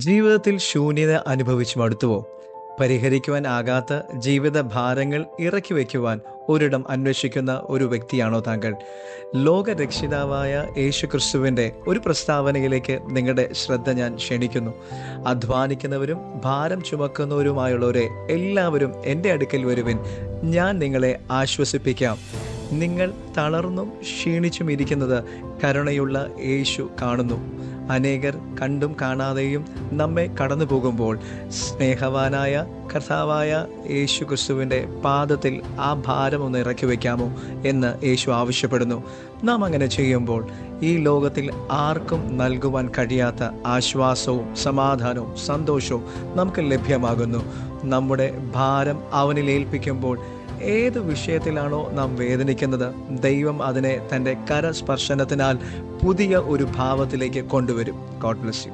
ജീവിതത്തിൽ ശൂന്യത അനുഭവിച്ചു മടുത്തുവോ? പരിഹരിക്കുവാൻ ആകാത്ത ജീവിത ഭാരങ്ങൾ ഇറക്കി വയ്ക്കുവാൻ ഒരിടം അന്വേഷിക്കുന്ന ഒരു വ്യക്തിയാണോ താങ്കൾ? ലോകരക്ഷിതാവായ യേശു ക്രിസ്തുവിൻ്റെ ഒരു പ്രസ്താവനയിലേക്ക് നിങ്ങളുടെ ശ്രദ്ധ ഞാൻ ക്ഷണിക്കുന്നു. അധ്വാനിക്കുന്നവരും ഭാരം ചുമക്കുന്നവരുമായുള്ളവരെ എല്ലാവരും എൻ്റെ അടുക്കൽ വരുവിൻ, ഞാൻ നിങ്ങളെ ആശ്വസിപ്പിക്കാം. നിങ്ങൾ തളർന്നും ക്ഷീണിച്ചും ഇരിക്കുന്നത് കരുണയുള്ള യേശു കാണുന്നു. അനേകർ കണ്ടും കാണാതെയും നമ്മെ കടന്നു പോകുമ്പോൾ സ്നേഹവാനായ കർത്താവായ യേശു ക്രിസ്തുവിൻ്റെ പാദത്തിൽ ആ ഭാരം ഒന്ന് ഇറക്കി വയ്ക്കാമോ എന്ന് യേശു ആവശ്യപ്പെടുന്നു. നാം അങ്ങനെ ചെയ്യുമ്പോൾ ഈ ലോകത്തിൽ ആർക്കും നൽകുവാൻ കഴിയാത്ത ആശ്വാസവും സമാധാനവും സന്തോഷവും നമുക്ക് ലഭ്യമാകുന്നു. നമ്മുടെ ഭാരം അവനിൽ ഏൽപ്പിക്കുമ്പോൾ ഏത് വിഷയത്തിലാണോ നാം വേദനിക്കുന്നത്, ദൈവം അതിനെ തൻ്റെ കരസ്പർശനത്തിനാൽ പുതിയ ഒരു ഭാവത്തിലേക്ക് കൊണ്ടുവരും. God bless you.